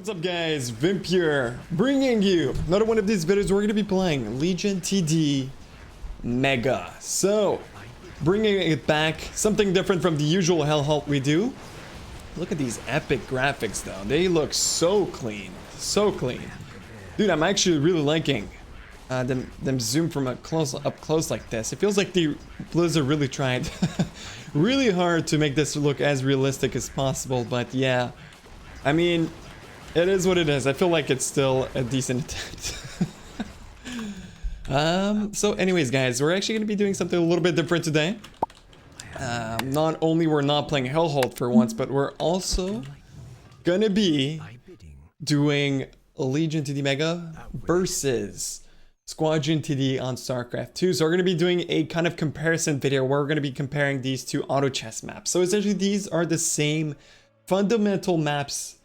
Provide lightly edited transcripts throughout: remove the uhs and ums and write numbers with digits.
What's up guys, Vimp here, bringing you another one of these videos. We're going to be playing Legion TD Mega. So, bringing it back, something different from the usual Hellhole we do. Look at these epic graphics though, they look so clean, so clean. Dude, I'm actually really liking them zoom from up close like this. It feels like the Blizzard really tried really hard to make this look as realistic as possible, but yeah, I mean, it is what it is. I feel like it's still a decent attempt. So anyways guys, we're actually going to be doing something a little bit different today. Not only we're not playing Hellhole for once, but we're also going to be doing Legion TD Mega versus Squadron TD on Starcraft 2. So we're going to be doing a kind of comparison video where we're going to be comparing these two auto chess maps. So essentially these are the same fundamental maps,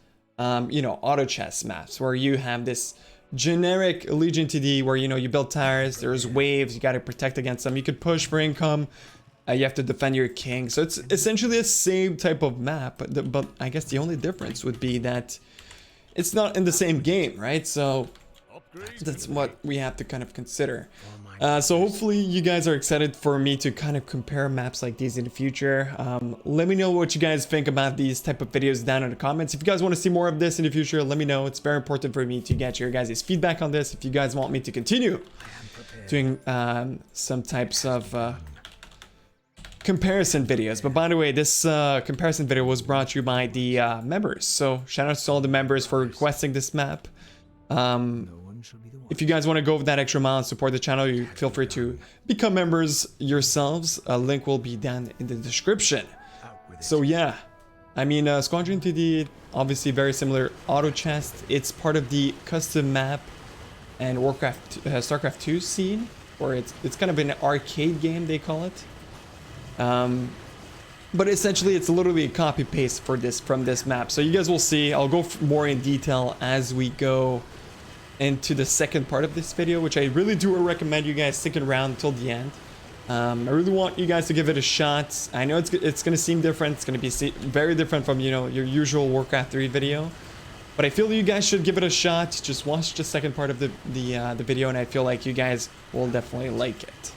you know, auto chess maps, where you have this generic Legion TD where, you know, you build towers, there's waves, you got to protect against them, you could push for income, you have to defend your king. So it's essentially the same type of map, but I guess the only difference would be that it's not in the same game, right? So that's what we have to kind of consider. So hopefully you guys are excited for me to kind of compare maps like these in the future. Let me know what you guys think about these type of videos down in the comments. If you guys want to see more of this in the future, let me know. It's very important for me to get your guys' feedback on this. If you guys want me to continue doing some types of comparison videos. But by the way, this comparison video was brought to you by the members. So shout out to all the members for requesting this map. If you guys want to go that extra mile and support the channel, you feel free to become members yourselves. A link will be down in the description. So yeah, I mean, Squadron TD, obviously very similar auto chest. It's part of the custom map and Warcraft, Starcraft 2 scene, or it's kind of an arcade game, they call it. But essentially it's literally a copy paste for this from this map. So you guys will see, I'll go more in detail as we go into the second part of this video, which I really do recommend you guys sticking around until the end. I really want you guys to give it a shot. I know it's going to seem different. It's going to be very different from, you know, your usual Warcraft 3 video, but I feel you guys should give it a shot. Just watch the second part of the video, and I feel like you guys will definitely like it.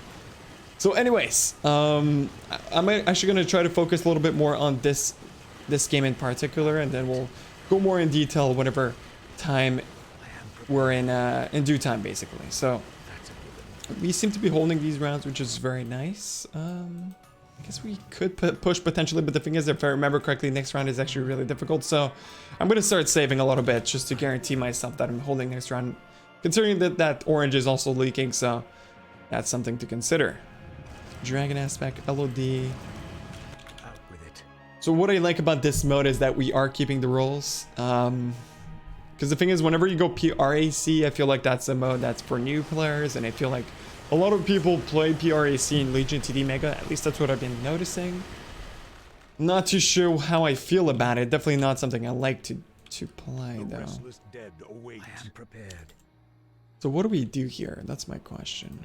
So anyways, I'm actually going to try to focus a little bit more on this game in particular, and then we'll go more in detail whenever time we're in due time, basically. So we seem to be holding these rounds, which is very nice. I guess we could push potentially, but the thing is, if I remember correctly, next round is actually really difficult. So I'm going to start saving a little bit just to guarantee myself that I'm holding next round, considering that orange is also leaking. So that's something to consider. Dragon aspect, LOD. So what I like about this mode is that we are keeping the rolls. Because the thing is, whenever you go PRAC, I feel like that's a mode that's for new players, and I feel like a lot of people play PRAC in Legion TD Mega. At least that's what I've been noticing. Not too sure how I feel about it. Definitely not something I like to play, though. So what do we do here? That's my question.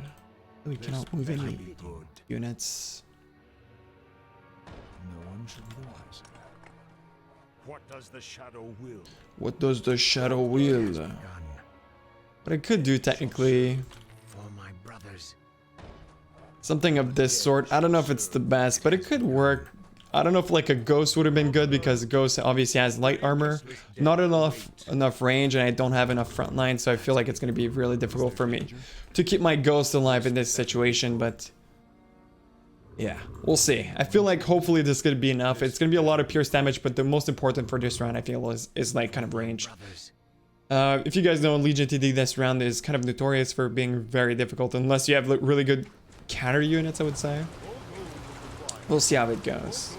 We cannot move any units. No one should be the wiser. What does the shadow will? What does the shadow will? But I could do technically something of this sort. I don't know if it's the best, but it could work. I don't know if like a ghost would have been good, because ghost obviously has light armor, not enough range, and I don't have enough front line, so I feel like it's going to be really difficult for me to keep my ghost alive in this situation. But yeah, we'll see. I feel like hopefully this is going to be enough. It's going to be a lot of pierce damage, but the most important for this round, I feel, is like kind of range. If you guys know, Legion TD this round is kind of notorious for being very difficult, unless you have really good counter units, I would say. We'll see how it goes.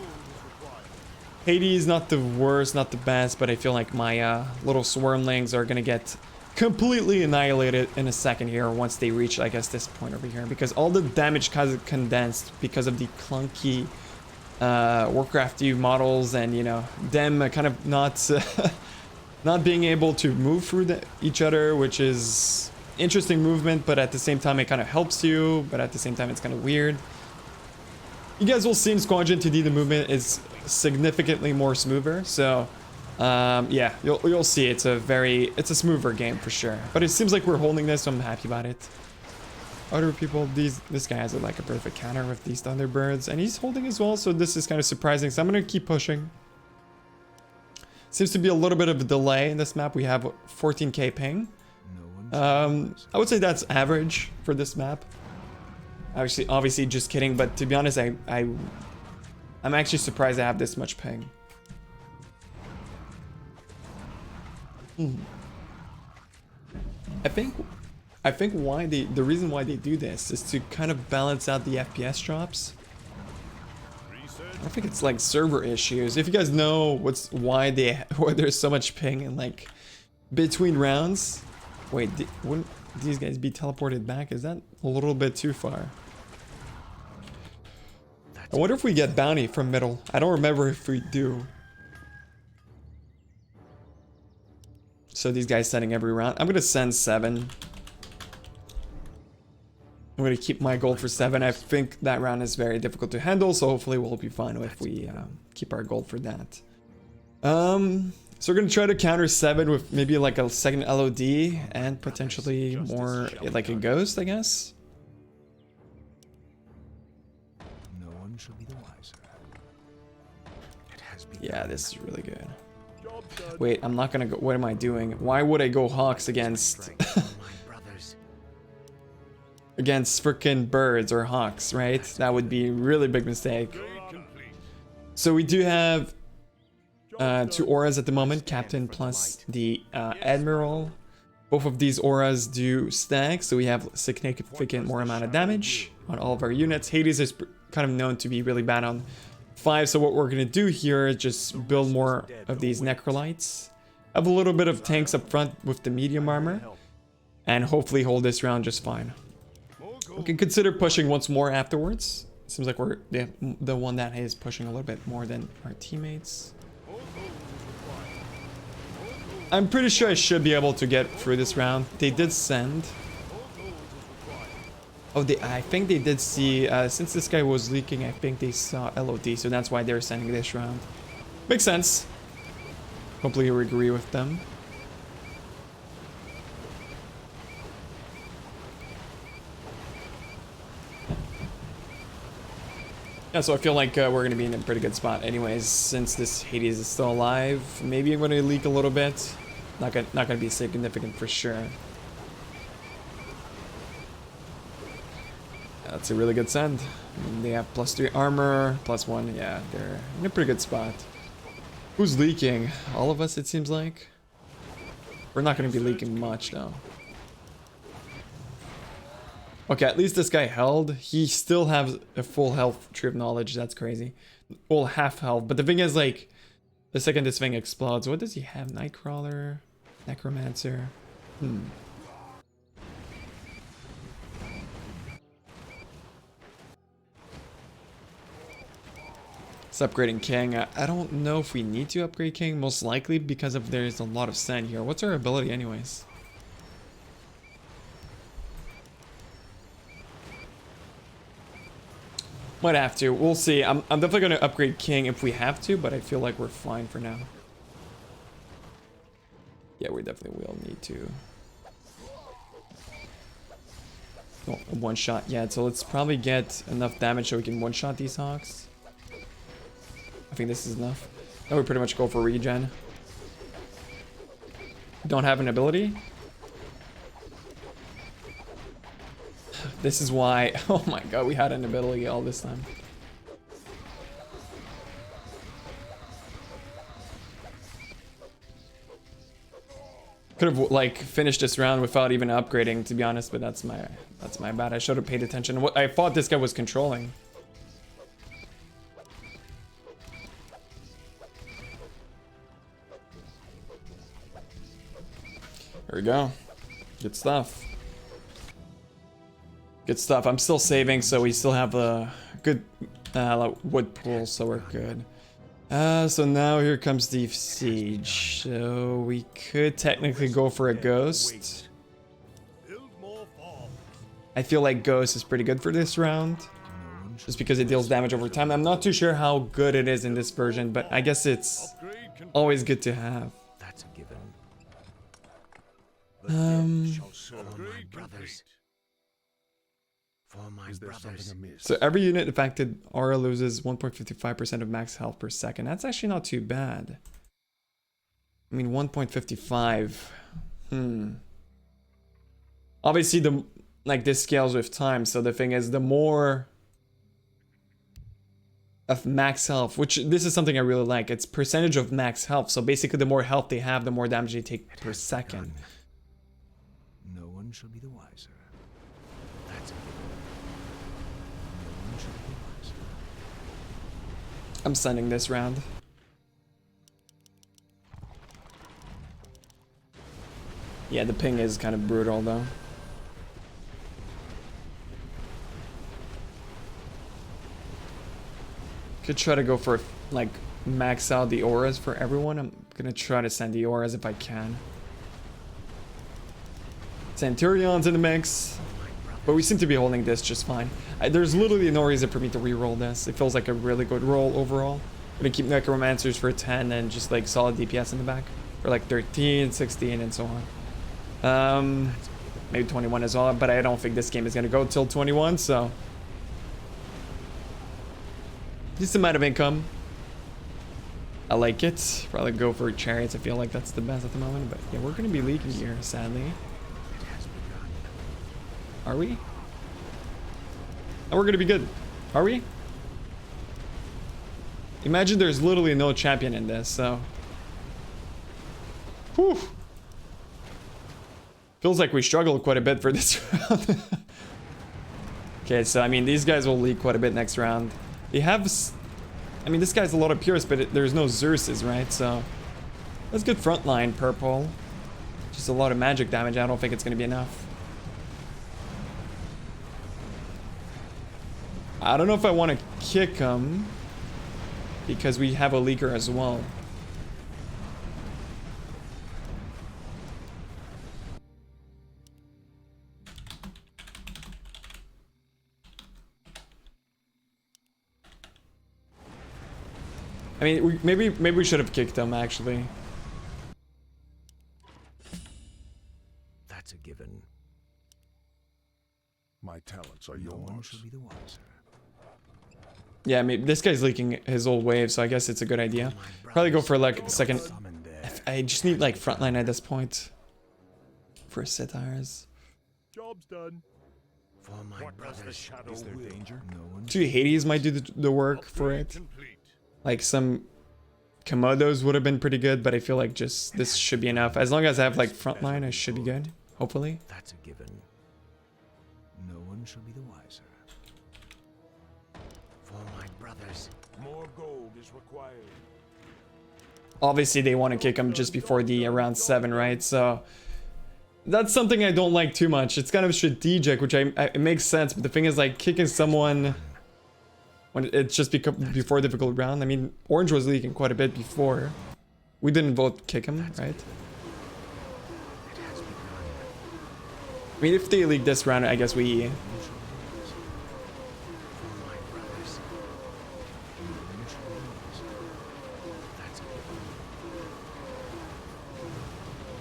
Hades, not the worst, not the best, but I feel like my little swarmlings are going to get completely annihilated in a second here once they reach, I guess, this point over here, because all the damage is condensed because of the clunky Warcraft 2 models, and, you know, them kind of not not being able to move through each other, which is interesting movement, but at the same time it kind of helps you, but at the same time it's kind of weird. You guys will see in Squadron TD the movement is significantly more smoother, so Yeah, you'll see it's a smoother game for sure. But it seems like we're holding this, so I'm happy about it. Other people, this guy has like a perfect counter with these Thunderbirds, and he's holding as well, so this is kind of surprising. So I'm gonna keep pushing. Seems to be a little bit of a delay in this map. We have 14k ping. I would say that's average for this map. Obviously just kidding, but to be honest, I'm actually surprised I have this much ping. I think why the reason why they do this is to kind of balance out the FPS drops. I don't think it's like server issues. If you guys know why there's so much ping in like between rounds. Wait, wouldn't these guys be teleported back? Is that a little bit too far? I wonder if we get bounty from middle. I don't remember if we do. So these guys sending every round. I'm gonna send 7. I'm gonna keep my gold for 7. I think that round is very difficult to handle, so hopefully we'll be fine if we keep our gold for that. So we're gonna try to counter 7 with maybe like a second LOD and potentially more like a ghost, I guess. No one shall be the wiser. Yeah, this is really good. Wait, I'm not gonna go. What am I doing? Why would I go Hawks against against freaking birds or Hawks, right? That would be a really big mistake. So we do have 2 auras at the moment, Captain plus the Admiral. Both of these auras do stack, so we have significant more amount of damage on all of our units. Hades is kind of known to be really bad on 5, so what we're gonna do here is just build more of these Necrolytes. Have a little bit of tanks up front with the medium armor, and hopefully hold this round just fine. We can consider pushing once more afterwards. Seems like we're the one that is pushing a little bit more than our teammates. I'm pretty sure I should be able to get through this round. They did send. Oh, I think they did see, since this guy was leaking, I think they saw LOD, so that's why they're sending this round. Makes sense. Hopefully you agree with them. Yeah, so I feel like we're going to be in a pretty good spot anyways, since this Hades is still alive. Maybe I'm going to leak a little bit. Not going to be significant for sure. That's a really good send. They have +3 armor, +1. Yeah, they're in a pretty good spot. Who's leaking? All of us, it seems like. We're not going to be leaking much, though. Okay, at least this guy held. He still has a full health Tree of Knowledge. That's crazy. Well, half health. But the thing is, like, the second this thing explodes, what does he have? Nightcrawler? Necromancer? It's upgrading King. I don't know if we need to upgrade King, most likely because of there's a lot of sand here. What's our ability anyways? Might have to. We'll see. I'm definitely going to upgrade King if we have to, but I feel like we're fine for now. Yeah, we definitely will need to. Oh, one shot. Yeah, so let's probably get enough damage so we can one-shot these Hawks. I think this is enough. Now we pretty much go for regen. Don't have an ability. This is why. Oh my god, we had an ability all this time. Could have like finished this round without even upgrading, to be honest, but that's my bad. I should have paid attention. What I thought this guy was controlling. There we go. Good stuff. Good stuff. I'm still saving, so we still have a good wood pool, so we're good. So now here comes the siege. So we could technically go for a ghost. I feel like ghost is pretty good for this round. just because it deals damage over time. I'm not too sure how good it is in this version, but I guess it's always good to have. That's a given. For my brothers. So every unit affected aura loses 1.55% of max health per second. That's actually not too bad. I mean, 1.55. Obviously, this scales with time. So the thing is, the more of max health, which this is something I really like. It's percentage of max health. So basically, the more health they have, the more damage they take per second. No one shall be the wiser. That's a given. No one shall be the wiser. I'm sending this round. Yeah, the ping is kind of brutal though. Could try to go for like max out the auras for everyone. I'm gonna try to send the auras if I can. Centurion's in the mix, but we seem to be holding this just fine. There's literally no reason for me to re-roll this. It feels like a really good roll overall. I'm gonna keep Necromancers for 10 and just like solid DPS in the back for like 13, 16, and so on. Maybe 21 as well, but I don't think this game is gonna go till 21, so. Decent amount of income. I like it. Probably go for chariots. I feel like that's the best at the moment, but yeah, we're gonna be leaking here, sadly. Are we? Oh, we're gonna be good. Are we? Imagine there's literally no champion in this, so. Whew. Feels like we struggled quite a bit for this round. Okay, so I mean, these guys will leak quite a bit next round. They have, I mean, this guy's a lot of Purus, but there's no Zeuses, right? So that's good frontline purple. Just a lot of magic damage. I don't think it's gonna be enough. I don't know if I want to kick him because we have a leaker as well. I mean, maybe we should have kicked him actually. That's a given. My talents are No one yours. shall be the wiser. Yeah, I mean, this guy's leaking his old wave, so I guess it's a good idea. Probably go for like second. I just need like frontline at this point for Sitars. Job's done. For my What does the brothers. shadow Is there will? danger? No one. Two Hades might do the work for it. Complete. Like some Komodos would have been pretty good, but I feel like just this should be enough. As long as I have like frontline, I should be good. Hopefully. That's a given. No one shall be the wiser. For my brothers. More gold is required. Obviously, they want to kick him just before the around 7, right? So that's something I don't like too much. It's kind of strategic, which it makes sense. But the thing is, like kicking someone when it's just before a difficult round. I mean, Orange was leaking quite a bit before. We didn't vote kick him, right? I mean, if they leak this round, I guess we.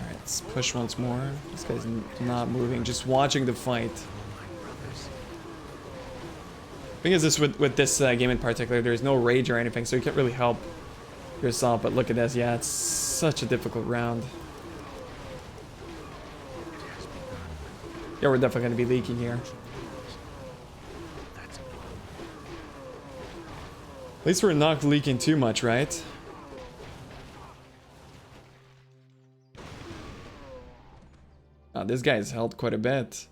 Alright, let's push once more. This guy's not moving, just watching the fight. Thing is this with this game in particular, there's no rage or anything, so you can't really help yourself. But look at this, yeah, it's such a difficult round. Yeah, we're definitely gonna be leaking here. At least we're not leaking too much, right? Oh, this guy's held quite a bit.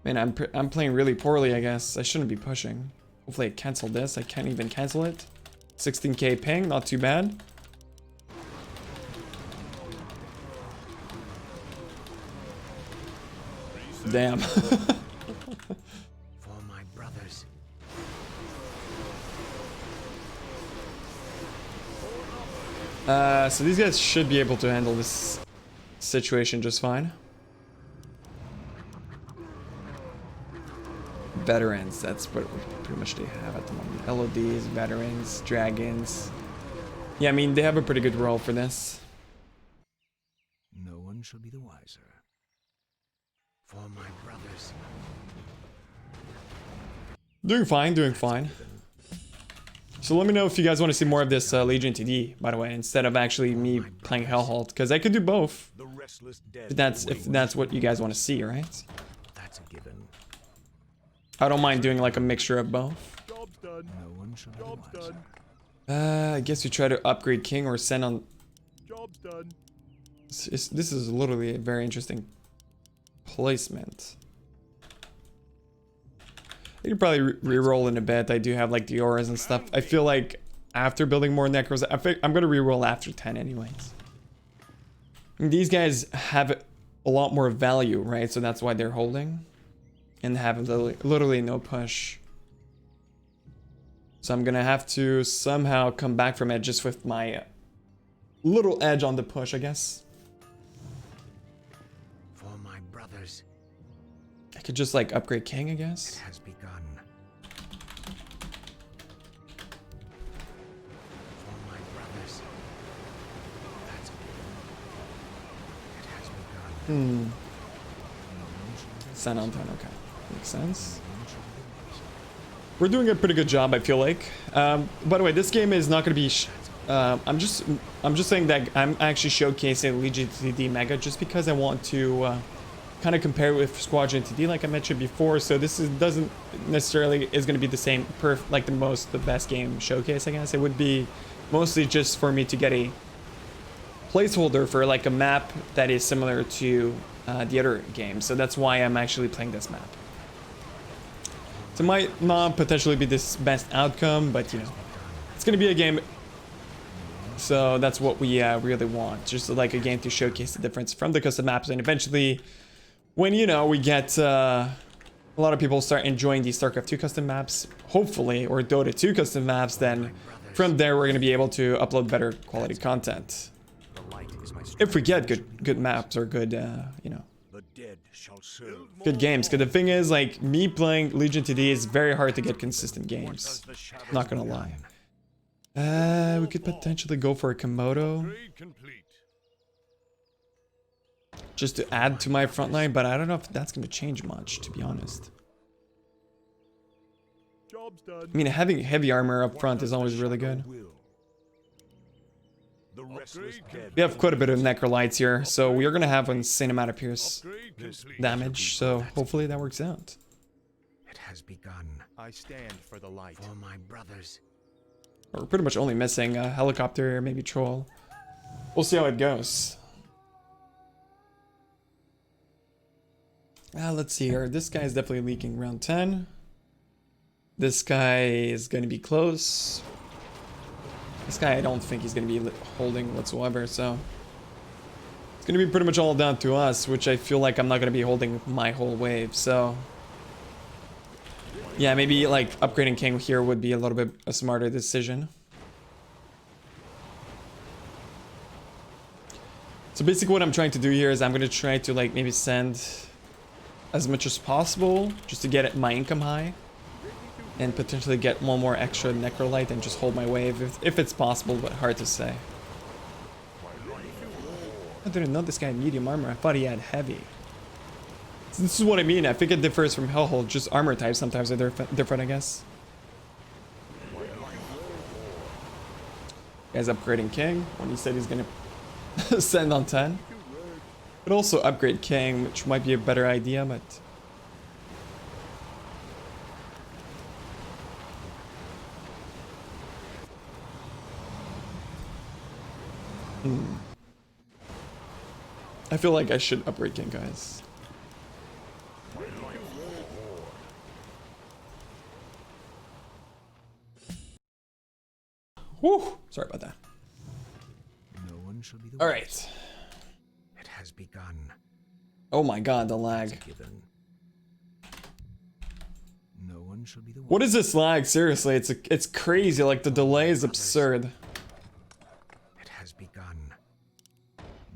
Man, I'm playing really poorly, I guess. I shouldn't be pushing. Hopefully I cancel this. I can't even cancel it. 16k ping, not too bad. Damn. For my brothers. So these guys should be able to handle this situation just fine. veterans. That's what pretty much they have at the moment. LODs, veterans, dragons. Yeah, I mean, they have a pretty good role for this. No one shall be the wiser. For my brothers. Doing fine, doing fine. So let me know if you guys want to see more of this Legion TD, by the way, instead of actually me playing Hellhold, because I could do both. If that's what you guys want to see, right? That's a given. I don't mind doing like a mixture of both. Job's done. No one shall be the wiser. I guess you try to upgrade King or send on. Job's done. This is literally a very interesting placement. I could probably re-roll in a bit. I do have like the auras and stuff. I feel like after building more necros, I'm gonna re-roll after 10 anyways. And these guys have a lot more value, right? So that's why they're holding and have literally no push. So I'm gonna have to somehow come back from it just with my little edge on the push, I guess. For my brothers. I could just like upgrade King, I guess. It has begun. For my brothers. That's a given. It has begun. Send on 10, okay. Makes sense. We're doing a pretty good job, I feel like. By the way, this game is not going to be... I'm just saying that I'm actually showcasing Legion TD Mega just because I want to kind of compare it with Squadron TD, like I mentioned before. So this doesn't necessarily is going to be the same, like the best game showcase, I guess. It would be mostly just for me to get a placeholder for like a map that is similar to the other game. So that's why I'm actually playing this map. So it might not potentially be this best outcome, but you know, it's going to be a game. So that's what we really want, just like a game to showcase the difference from the custom maps. And eventually, when you know we get a lot of people start enjoying these Starcraft 2 custom maps, hopefully, or Dota 2 custom maps, then from there we're going to be able to upload better quality content. If we get good maps or good, you know, good games. Because the thing is, like, me playing Legion TD is very hard to get consistent games. Not gonna lie. We could potentially go for a Komodo. Just to add to my front line, but I don't know if that's gonna change much, to be honest. I mean, having heavy armor up front is always really good. We have quite a bit of necrolytes here, so we are gonna have an insane amount of pierce damage, so hopefully that works out. It has begun. I stand for the light. For my brothers. We're pretty much only missing a helicopter, maybe troll. We'll see how it goes. Let's see here. This guy is definitely leaking round 10. This guy is going to be close. This guy, I don't think he's going to be holding whatsoever, so it's going to be pretty much all down to us, which I feel like I'm not going to be holding my whole wave, so yeah, maybe like upgrading King here would be a little bit a smarter decision. So basically what I'm trying to do here is I'm going to try to like maybe send as much as possible just to get my income high and potentially get one more extra necrolyte and just hold my wave if it's possible, but hard to say. I didn't know this guy had medium armor. I thought he had heavy. So this is what I mean. I think it differs from Hellhold. Just armor types sometimes are different, I guess. Guy's upgrading King when he said he's gonna send on 10. Could also upgrade King, which might be a better idea, but I feel like I should upgrade King, guys. Whew, sorry about that. No one shall be the All right. It has begun. Oh my god, the lag. No one shall be the What is this lag? Seriously, it's crazy. Like the delay is absurd. It has begun.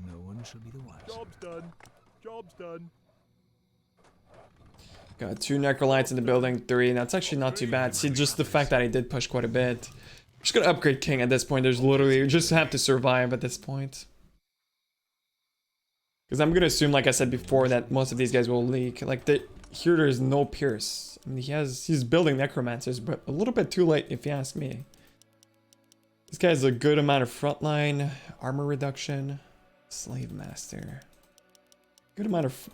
No one shall be the wiser. Job's done. Job's done. Got 2 Necrolites in the building, 3. That's actually not too bad. See, just the fact that I did push quite a bit. Just gonna upgrade King at this point. There's literally, you just have to survive at this point. Because I'm gonna assume, like I said before, that most of these guys will leak. Like, here there's no Pierce. I mean, he's building Necromancers, but a little bit too late if you ask me. This guy has a good amount of frontline, armor reduction, Slave Master. Good amount of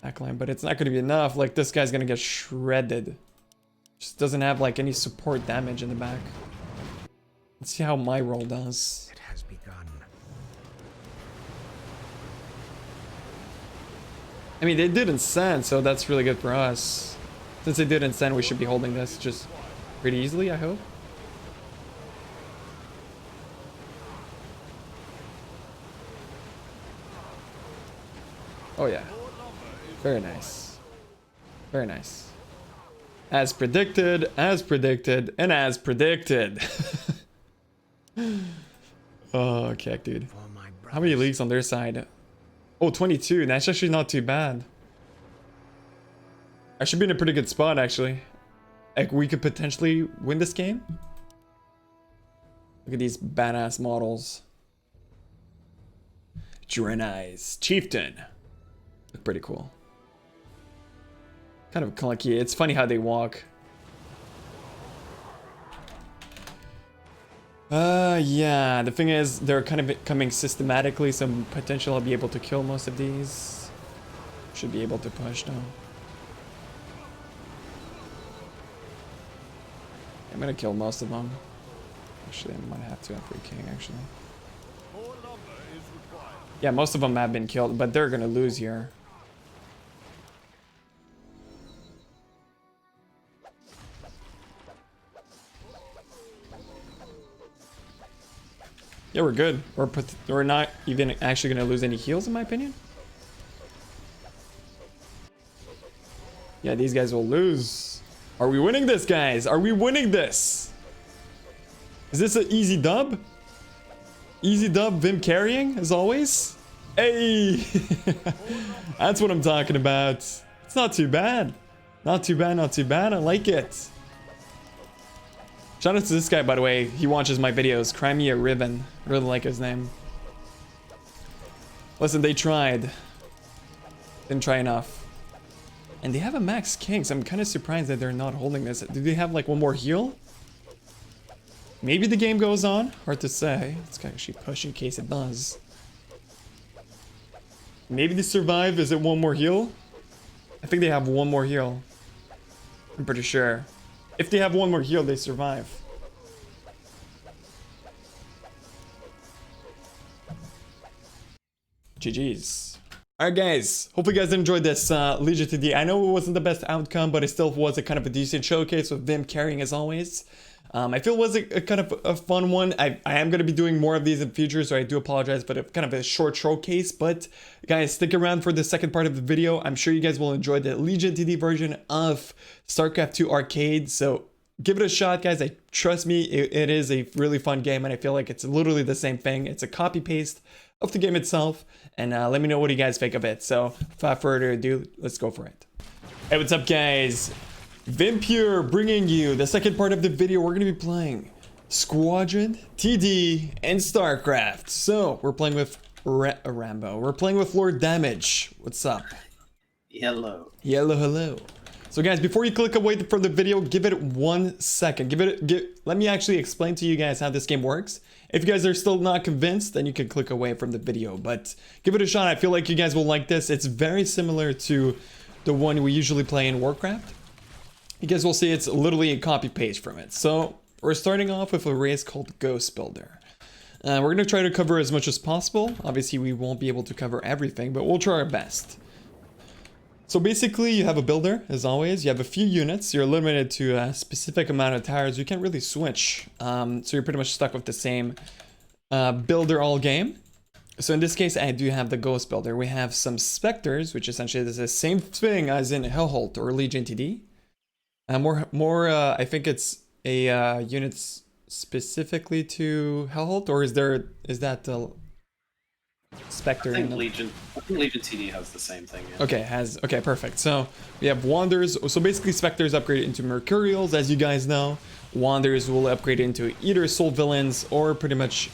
backline, but it's not going to be enough. Like, this guy's going to get shredded. Just doesn't have, like, any support damage in the back. Let's see how my roll does. It has begun. I mean, they did Incend, so that's really good for us. Since they did Incend, we should be holding this just pretty easily, I hope. Oh yeah. Very nice. Very nice. As predicted, and as predicted. Oh, Keck, dude. How many leagues on their side? Oh, 22. That's actually not too bad. I should be in a pretty good spot, actually. Like, we could potentially win this game. Look at these badass models. Draenei's Chieftain. Look pretty cool. Kind of clunky. It's funny how they walk. Yeah. The thing is, they're kind of coming systematically. Some potential I'll be able to kill most of these. Should be able to push now. I'm gonna kill most of them. Actually, I might have to after King, actually. Yeah, most of them have been killed, but they're gonna lose here. Yeah, we're good. We're not even actually gonna lose any heals, in my opinion. Yeah, these guys will lose. Are we winning this, guys? Are we winning this? Is this an easy dub? Easy dub, Vimp carrying, as always? Hey! That's what I'm talking about. It's not too bad. Not too bad, not too bad. I like it. Shout out to this guy, by the way. He watches my videos. Crimea Ribbon. Really like his name. Listen, they tried. Didn't try enough. And they have a max king, so I'm kind of surprised that they're not holding this. Do they have like one more heal? Maybe the game goes on. Hard to say. Let's actually push in case it does. Maybe they survive. Is it one more heal? I think they have one more heal. I'm pretty sure. If they have one more heal, they survive. GG's. Alright guys, hopefully you guys enjoyed this Legion TD. I know it wasn't the best outcome, but it still was a kind of a decent showcase with Vimp carrying as always. I feel it was a kind of a fun one. I am going to be doing more of these in future, so I do apologize, but kind of a short showcase. But guys, stick around for the second part of the video. I'm sure you guys will enjoy the Legion TD version of Starcraft 2 Arcade, so give it a shot, guys. Trust me, it is a really fun game, and I feel like it's literally the same thing. It's a copy-paste of the game itself, and let me know what you guys think of it. So without further ado, let's go for it. Hey, what's up, guys? Vimp here, bringing you the second part of the video. We're going to be playing Squadron TD and Starcraft. So we're playing with Rambo. We're playing with Lord Damage. What's up? Hello. Hello, hello. So guys, before you click away from the video, give it 1 second. Let me actually explain to you guys how this game works. If you guys are still not convinced, then you can click away from the video, but give it a shot. I feel like you guys will like this. It's very similar to the one we usually play in Warcraft. You guys will see it's literally a copy paste from it. So we're starting off with a race called Ghost Builder. We're going to try to cover as much as possible. Obviously, we won't be able to cover everything, but we'll try our best. So basically, you have a builder, as always. You have a few units. You're limited to a specific amount of tires. You can't really switch. So you're pretty much stuck with the same builder all game. So in this case, I do have the Ghost Builder. We have some Spectres, which essentially is the same thing as in Hellholt or Legion TD. I think it's a unit specifically to Hellholt, or is that Spectre. I think and- Legion TD has the same thing. Yeah. Okay, perfect. So we have Wanderers. So basically, Spectres upgraded into Mercurials, as you guys know. Wanderers will upgrade into either Soul Villains or pretty much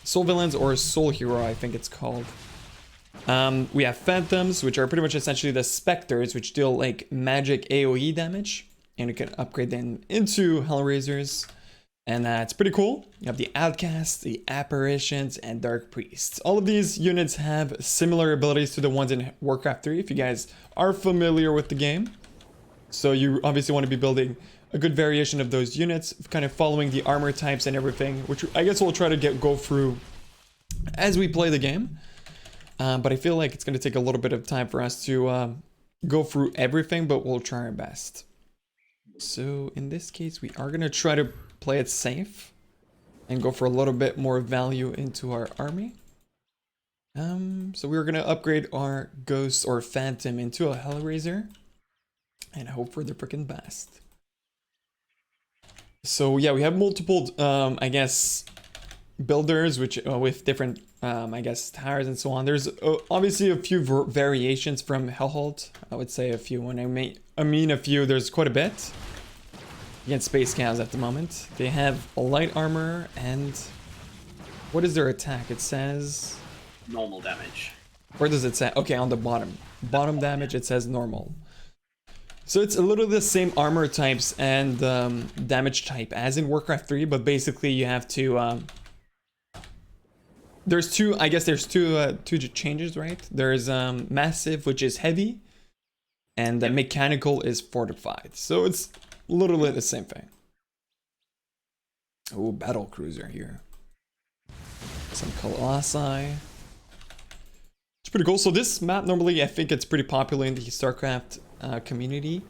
Soul Villains or Soul Hero, I think it's called. We have Phantoms, which are pretty much essentially the Spectres, which deal like magic AoE damage, and you can upgrade them into Hellraisers. And it's pretty cool. You have the Outcasts, the Apparitions, and Dark Priests. All of these units have similar abilities to the ones in Warcraft 3, if you guys are familiar with the game. So you obviously want to be building a good variation of those units, kind of following the armor types and everything, which I guess we'll try to go through as we play the game. But I feel like it's going to take a little bit of time for us to go through everything, but we'll try our best. So in this case, we are going to try to play it safe and go for a little bit more value into our army. So we're going to upgrade our Ghost or Phantom into a Hellraiser and hope for the freaking best. So yeah, we have multiple, I guess, builders which with different, I guess, towers and so on. There's obviously a few variations from Hellhold. I would say a few. When I mean a few, there's quite a bit. Against Space Cows at the moment. They have a light armor and what is their attack? It says Normal damage. Where does it say? Okay, on the bottom. Bottom damage, it says normal. So it's a little the same armor types and damage type as in Warcraft 3, but basically you have to there's two, I guess there's two changes, right? There's massive, which is heavy, and the mechanical is fortified. So it's literally the same thing. Oh, battle cruiser here. Some Colossi. It's pretty cool. So this map normally, I think it's pretty popular in the Starcraft community.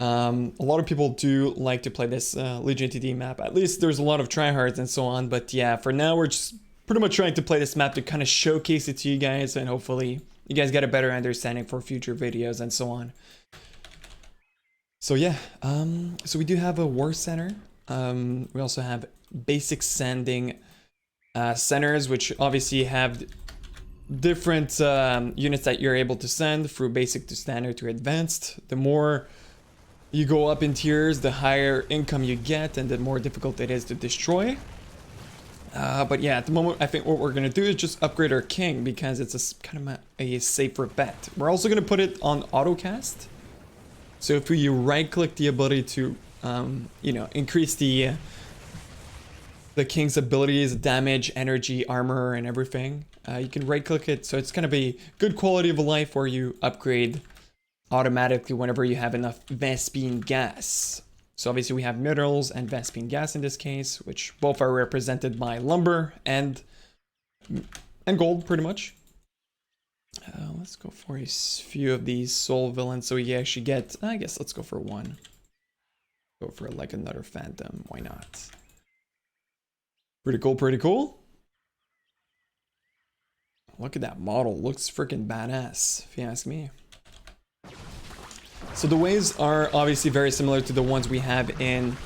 A lot of people do like to play this Legion TD map. At least there's a lot of tryhards and so on. But yeah, for now we're just pretty much trying to play this map to kind of showcase it to you guys, and hopefully you guys get a better understanding for future videos and so on. So yeah, so we do have a war center. We also have basic sending centers, which obviously have different units that you're able to send through basic to standard to advanced. The more you go up in tiers, the higher income you get and the more difficult it is to destroy. But yeah, at the moment, I think what we're going to do is just upgrade our king because it's kind of a safer bet. We're also going to put it on autocast. So if you right click the ability to, you know, increase the king's abilities, damage, energy, armor, and everything, you can right click it. So it's kind of a good quality of life where you upgrade automatically whenever you have enough Vespene gas. So obviously we have minerals and Vespene gas in this case, which both are represented by lumber and gold pretty much. Let's go for a few of these soul villains so we actually get, I guess let's go for one. Go for like another phantom, why not? Pretty cool, pretty cool. Look at that model, looks freaking badass, if you ask me. So the waves are obviously very similar to the ones we have in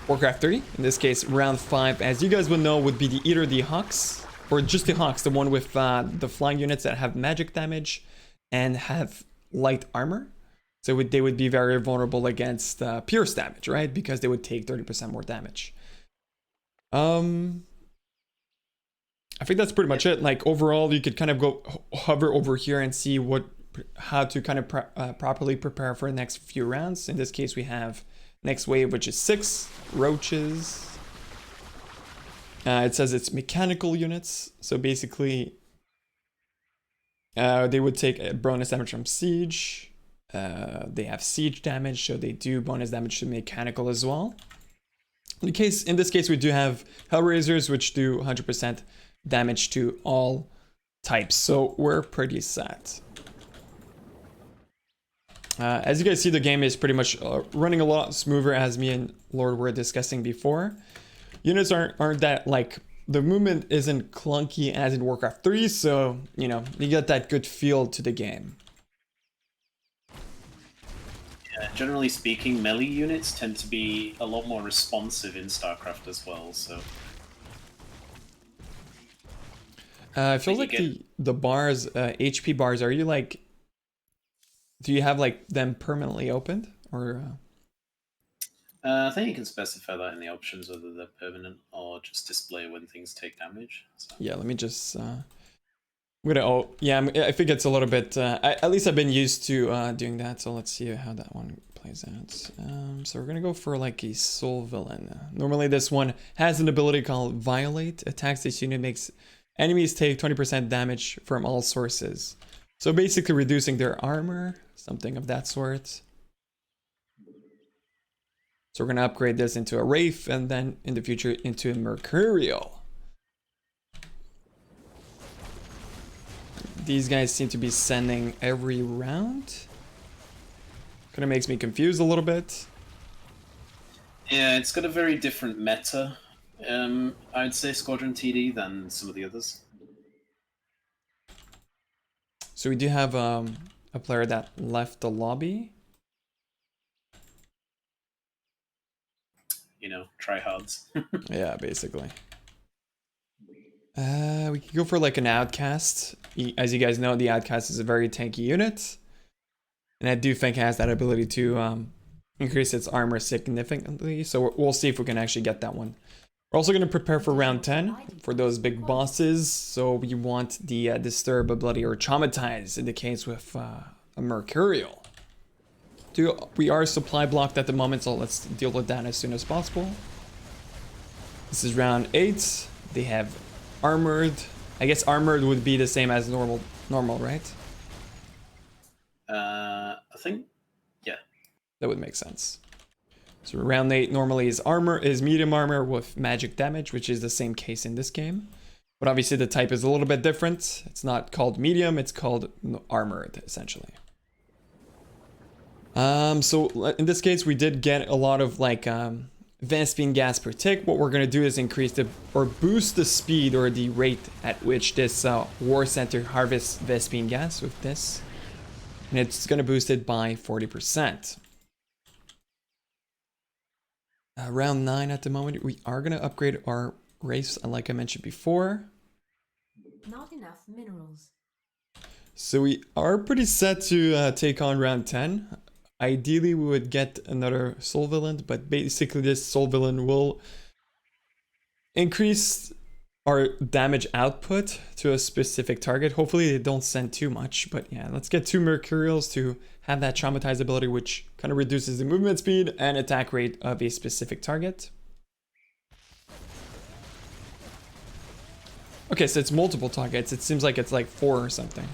Warcraft 3. In this case, round 5, as you guys would know, would be either the Hawks, or just the Hawks, the one with the flying units that have magic damage and have light armor. So they would be very vulnerable against pierce damage, right? Because they would take 30% more damage. I think that's pretty much it. Like overall, you could kind of go hover over here and see how to kind of properly prepare for the next few rounds. In this case, we have next wave, which is 6 roaches. It says it's mechanical units, so basically they would take a bonus damage from siege. They have siege damage, so they do bonus damage to mechanical as well. In this case, we do have Hellraisers, which do 100% damage to all types, so we're pretty set. As you guys see, the game is pretty much running a lot smoother, as me and Lord were discussing before. Units aren't that, like, the movement isn't clunky as in Warcraft 3, so, you know, you get that good feel to the game. Yeah, generally speaking, melee units tend to be a lot more responsive in StarCraft as well, so... It feels like the bars, HP bars, are you like, do you have like them permanently opened or? I think you can specify that in the options, whether they're permanent or just display when things take damage. So. Yeah, let me just. I'm gonna. Oh, yeah. I think it's a little bit. At least I've been used to doing that. So let's see how that one plays out. So we're gonna go for like a soul villain. Normally, this one has an ability called Violate. Attacks this unit, makes enemies take 20% damage from all sources. So basically, reducing their armor, something of that sort. So we're going to upgrade this into a Wraith and then in the future into a Mercurial. These guys seem to be sending every round. Kind of makes me confused a little bit. Yeah, it's got a very different meta, I'd say, Squadron TD, than some of the others. So we do have a player that left the lobby. You know, tryhards. Yeah, basically. We could go for like an Outcast. As you guys know, the Outcast is a very tanky unit. And I do think it has that ability to increase its armor significantly. So we'll see if we can actually get that one. We're also going to prepare for round 10 for those big bosses. So we want the Disturb, Ability, or Traumatize in the case with a Mercurial. We are supply blocked at the moment, so let's deal with that as soon as possible. This is round 8. They have armored. I guess armored would be the same as normal, right? I think, yeah. That would make sense. So round 8 normally is medium armor with magic damage, which is the same case in this game. But obviously the type is a little bit different. It's not called medium, it's called armored, essentially. So in this case, we did get a lot of like Vespene gas per tick. What we're gonna do is increase or boost the speed or the rate at which this War Center harvests Vespene gas with this. And it's gonna boost it by 40%. Round 9 at the moment, we are gonna upgrade our race, like I mentioned before. Not enough minerals. So we are pretty set to take on round 10. Ideally, we would get another soul villain, but basically this soul villain will increase our damage output to a specific target. Hopefully they don't send too much, but yeah, let's get 2 Mercurials to have that Traumatize ability, which kind of reduces the movement speed and attack rate of a specific target. Okay, so it's multiple targets. It seems like it's like 4 or something.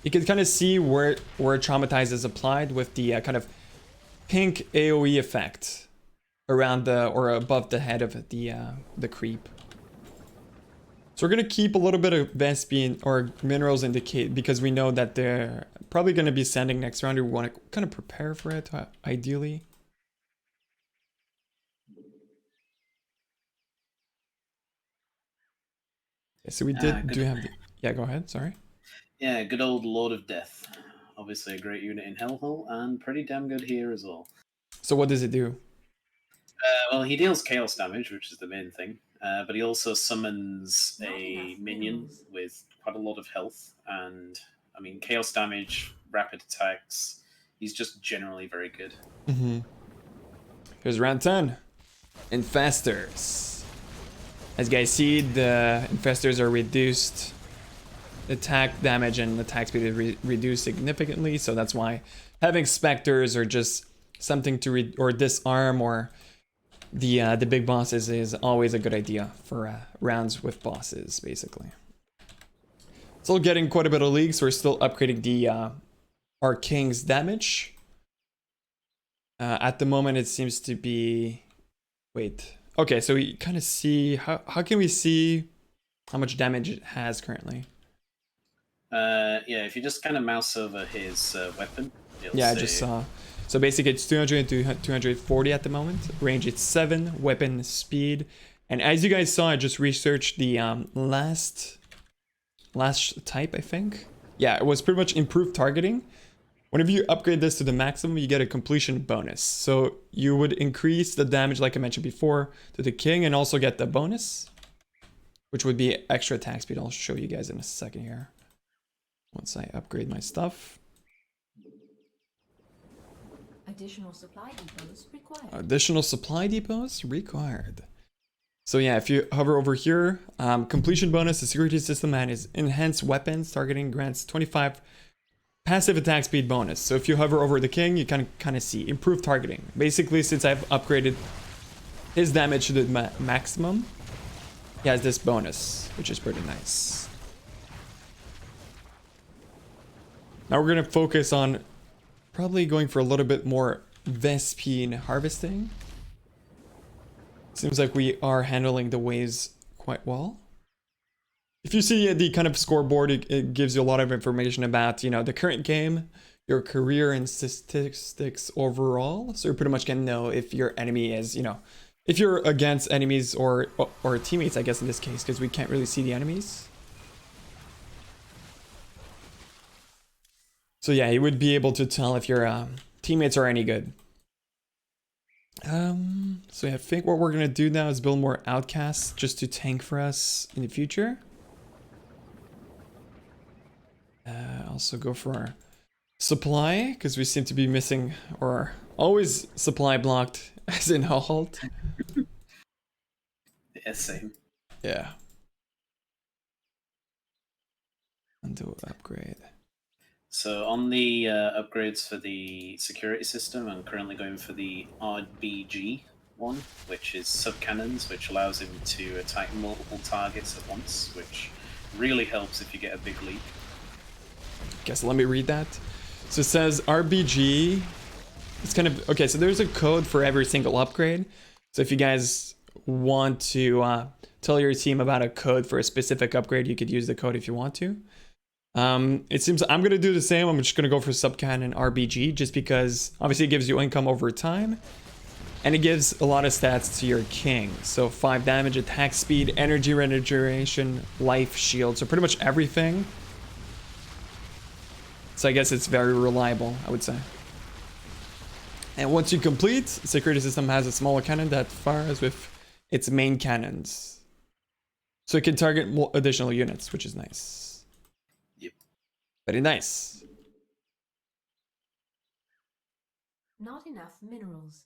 You can kind of see where Traumatize is applied with the kind of pink AoE effect around or above the head of the creep. So we're gonna keep a little bit of Vespene or minerals in the kit because we know that they're probably gonna be sending next round. We want to kind of prepare for it, ideally. Okay, so we do have the, yeah, go ahead, sorry. Yeah, good old Lord of Death. Obviously a great unit in Hellhole, and pretty damn good here as well. So what does it do? Well, he deals chaos damage, which is the main thing, but he also summons a minion with quite a lot of health, and, I mean, chaos damage, rapid attacks, he's just generally very good. Here's round 10. Infestors. As you guys see, the Infestors are reduced. Attack damage and attack speed is reduced significantly, so that's why having Spectres or just something to or disarm or the big bosses is always a good idea for rounds with bosses, basically. Still getting quite a bit of leagues, so we're still upgrading the our King's damage. At the moment, it seems to be... Wait. Okay, so we kind of see... How can we see how much damage it has currently? Yeah, if you just kind of mouse over his weapon, yeah, I just saw. So basically it's 200 to 240 at the moment. Range it's 7, weapon speed. And as you guys saw, I just researched the last type, I think. Yeah, it was pretty much improved targeting. Whenever you upgrade this to the maximum, you get a completion bonus. So you would increase the damage, like I mentioned before, to the king and also get the bonus. which would be extra attack speed. I'll show you guys in a second here. Once I upgrade my stuff. Additional supply depots required. Additional supply depots required. So yeah, if you hover over here, completion bonus, the security system and his enhanced weapons targeting grants 25 passive attack speed bonus. So if you hover over the king, you can kind of see improved targeting. Basically, since I've upgraded his damage to the maximum, he has this bonus, which is pretty nice. Now we're gonna focus on probably going for a little bit more Vespine harvesting. Seems like we are handling the waves quite well. If you see the kind of scoreboard, it gives you a lot of information about, you know, the current game, your career and statistics overall. So you pretty much can know if your enemy is, you know, if you're against enemies or teammates, I guess in this case, because we can't really see the enemies. So yeah, you would be able to tell if your teammates are any good. So yeah, I think what we're gonna do now is build more outcasts just to tank for us in the future. Also go for our supply, because we seem to be missing, or always supply blocked, as in halt. Yeah, same. Yeah. And do upgrade. So on the upgrades for the security system, I'm currently going for the RBG one, which is subcannons, which allows him to attack multiple targets at once, which really helps if you get a big leak. Guess let me read that. So it says RBG. It's kind of okay. So there's a code for every single upgrade. So if you guys want to tell your team about a code for a specific upgrade, you could use the code if you want to. It seems I'm gonna do the same. I'm just gonna go for subcannon RBG just because obviously it gives you income over time, and it gives a lot of stats to your king. So 5 damage, attack speed, energy regeneration, life shield. So pretty much everything. So I guess it's very reliable, I would say. And once you complete, the security system has a smaller cannon that fires with its main cannons. So it can target more additional units, which is nice. Very nice. Not enough minerals.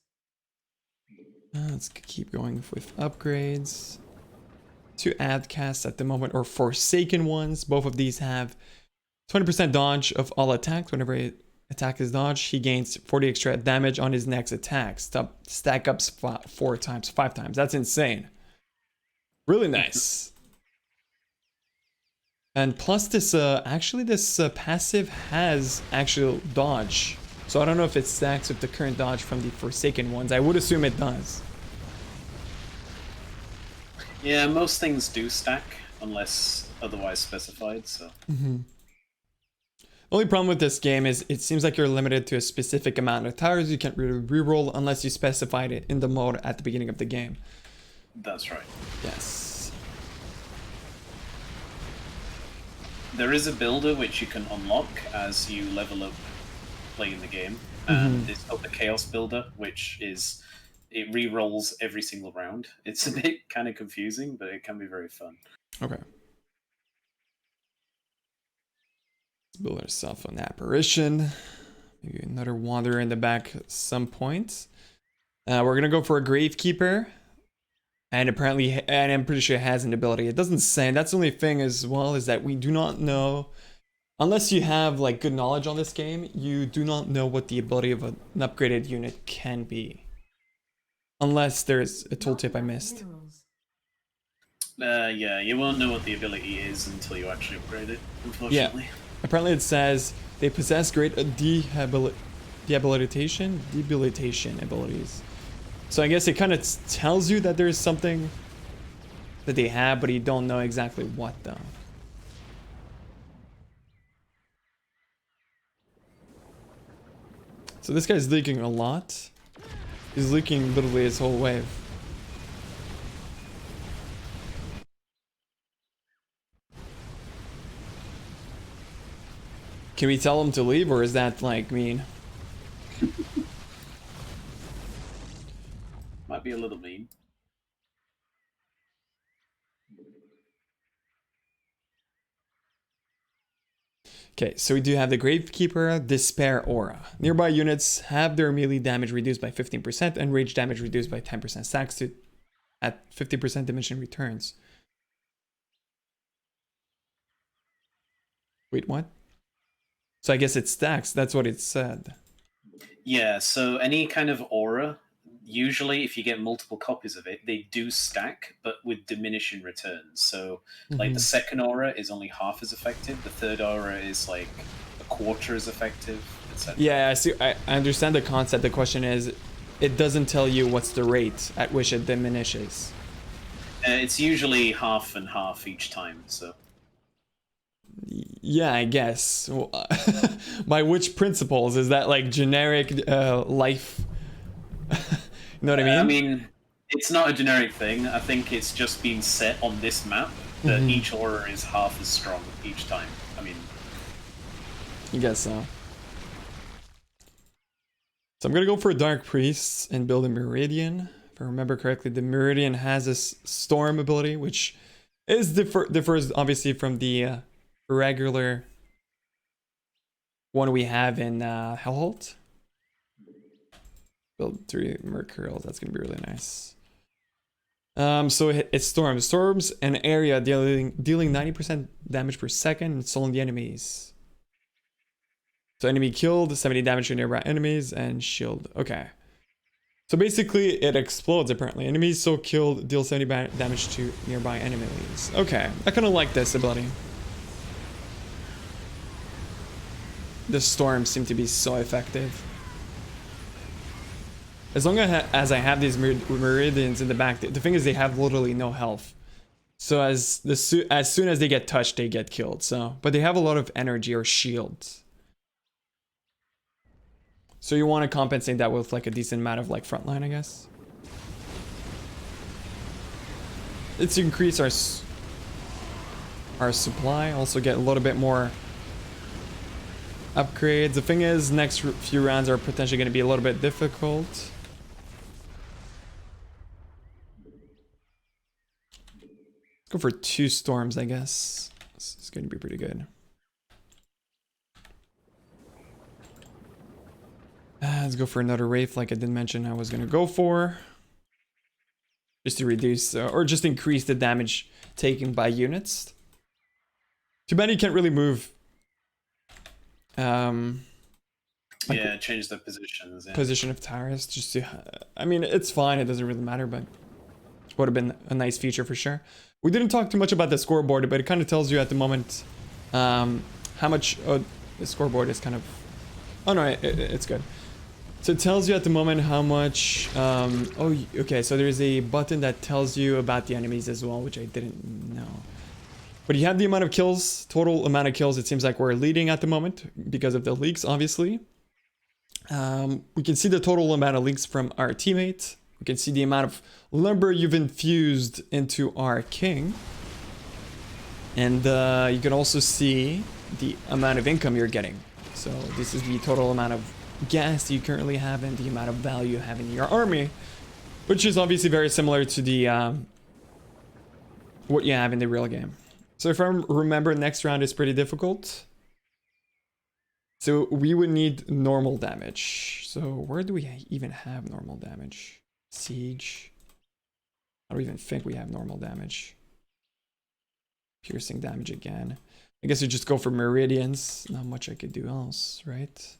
Let's keep going with upgrades. 2 outcasts at the moment, or Forsaken ones. Both of these have 20% dodge of all attacks. Whenever an attack is dodged, he gains 40 extra damage on his next attack. Stack up 5 times. That's insane. Really nice. And plus this, actually this passive has actual dodge. So I don't know if it stacks with the current dodge from the Forsaken ones. I would assume it does. Yeah, most things do stack, unless otherwise specified, so... The only problem with this game is it seems like you're limited to a specific amount of towers. You can't really reroll unless you specified it in the mode at the beginning of the game. That's right. Yes. There is a builder which you can unlock as you level up playing the game, and it's called the Chaos Builder, which is, it re-rolls every single round. It's a bit kind of confusing, but it can be very fun. Okay. Let's build ourselves an apparition. Maybe another wanderer in the back at some point. We're gonna go for a Gravekeeper. And apparently, and I'm pretty sure it has an ability. It doesn't say. That's the only thing as well, is that we do not know, unless you have like good knowledge on this game, you do not know what the ability of an upgraded unit can be. Unless there's a tooltip I missed. Yeah, you won't know what the ability is until you actually upgrade it, unfortunately. Yeah. Apparently it says they possess great debilitation abilities. So I guess it kind of tells you that there's something that they have, but you don't know exactly what though. So this guy's leaking a lot. He's leaking literally his whole wave. Can we tell him to leave, or is that like mean? Might be a little mean. Okay, so we do have the Gravekeeper Despair Aura. Nearby units have their melee damage reduced by 15% and rage damage reduced by 10%. Stacks to at 50% diminishing returns. Wait, what? So I guess it stacks. That's what it said. Yeah, so any kind of aura, usually if you get multiple copies of it, they do stack, but with diminishing returns. So, like, the second aura is only half as effective, the third aura is like a quarter as effective, etc. Yeah, I see. I understand the concept. The question is, it doesn't tell you what's the rate at which it diminishes. It's usually half and half each time, so. Yeah, I guess. Well, by which principles? Is that like generic life? You know what I mean? I mean, it's not a generic thing. I think it's just been set on this map that each aura is half as strong each time. I mean, I guess so. So I'm gonna go for Dark Priests and build a Meridian. If I remember correctly, the Meridian has this Storm ability, which is differs obviously from the regular one we have in Hellholt. Build 3 Mercurials. That's gonna be really nice. So it's storms. Storms an area dealing 90% damage per second and stalling the enemies. So enemy killed, 70 damage to nearby enemies, and shield. Okay. So basically it explodes apparently. Enemies so killed deal 70 damage to nearby enemies. Okay, I kind of like this ability. The storms seem to be so effective. As long as I have these meridians in the back, the thing is they have literally no health. So as soon as they get touched, they get killed. So, but they have a lot of energy or shields. So you want to compensate that with like a decent amount of like frontline, I guess. Let's increase our supply. Also get a little bit more upgrades. The thing is, next few rounds are potentially going to be a little bit difficult. Let's go for 2 storms, I guess. This is going to be pretty good. Let's go for another Wraith, like I did mention I was going to go for. Just to reduce, or just increase the damage taken by units. Too bad you can't really move. Yeah, change the positions. Yeah. Position of towers, just to, I mean, it's fine, it doesn't really matter, but would have been a nice feature for sure. We didn't talk too much about the scoreboard, but it kind of tells you at the moment how much. Oh, the scoreboard is kind of. Oh no, it's good. So it tells you at the moment how much. Oh, okay. So there's a button that tells you about the enemies as well, which I didn't know. But you have the amount of kills, total amount of kills. It seems like we're leading at the moment because of the leaks, obviously. We can see the total amount of leaks from our teammate. We can see the amount of lumber you've infused into our king. And you can also see the amount of income you're getting. So this is the total amount of gas you currently have and the amount of value you have in your army. Which is obviously very similar to the what you have in the real game. So if I remember, next round is pretty difficult. So we would need normal damage. So where do we even have normal damage? Siege. I don't even think we have normal damage. Piercing damage again. I guess we just go for meridians. Not much I could do else, right?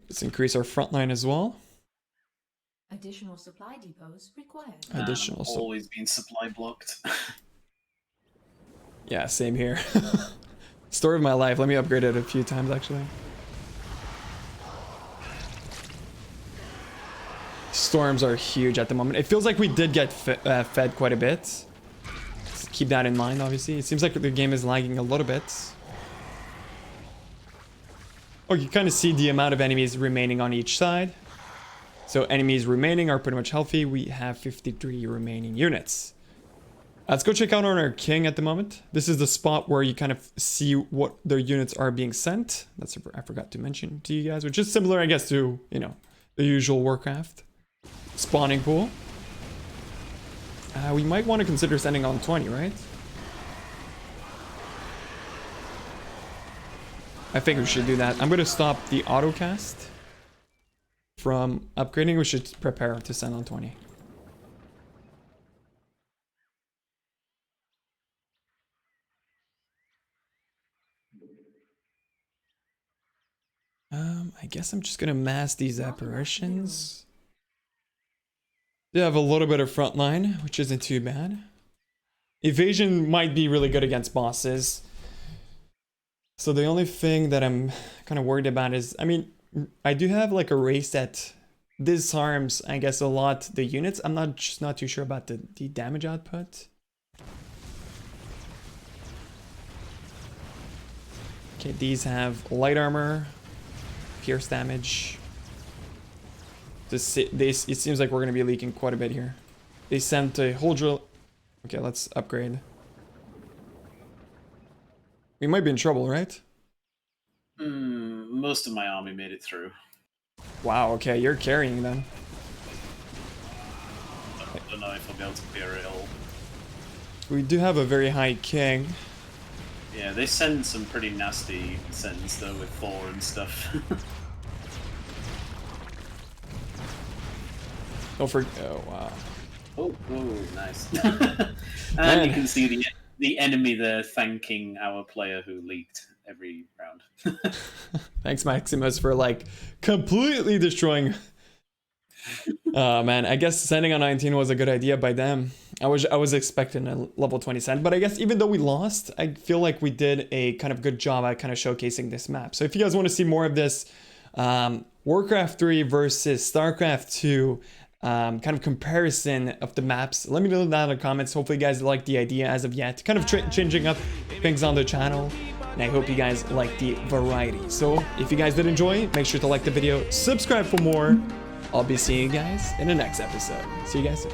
Let's increase our front line as well. Additional supply depots required. Additional always been supply blocked. Yeah, same here. Story of my life. Let me upgrade it a few times actually. Storms are huge at the moment. It feels like we did get fed quite a bit. Just keep that in mind, obviously. It seems like the game is lagging a little bit. Oh, you kind of see the amount of enemies remaining on each side. So enemies remaining are pretty much healthy. We have 53 remaining units. Let's go check out on our king at the moment. This is the spot where you kind of see what their units are being sent. That's I forgot to mention to you guys, which is similar, I guess, to, you know, the usual Warcraft spawning pool. We might want to consider sending on 20, right? I think we should do that. I'm gonna stop the autocast from upgrading. We should prepare to send on 20. I guess I'm just gonna mass these apparitions. They have a little bit of front line, which isn't too bad. Evasion might be really good against bosses. So the only thing that I'm kind of worried about is, I mean, I do have like a race that disarms, I guess, a lot the units. I'm not too sure about the damage output. Okay, these have light armor, pierce damage. It seems like we're going to be leaking quite a bit here. They sent a whole drill. Okay, let's upgrade. We might be in trouble, right? Most of my army made it through. Wow, okay, you're carrying them. I don't know if I'll be able to clear it all. We do have a very high king. Yeah, they send some pretty nasty sends though with Thor and stuff. Don't forget. Oh, wow. Oh, nice. Man. And you can see the enemy there thanking our player who leaked every round. Thanks, Maximus, for like completely destroying. Oh man, I guess sending on 19 was a good idea by them. I was expecting a level 20 send, but I guess even though we lost, I feel like we did a kind of good job at kind of showcasing this map. So if you guys want to see more of this, Warcraft 3 versus Starcraft 2, kind of comparison of the maps, let me know down in the comments. Hopefully you guys like the idea as of yet, kind of changing up things on the channel, and I hope you guys like the variety. So if you guys did enjoy, make sure to like the video, subscribe for more. I'll be seeing you guys in the next episode. See you guys soon.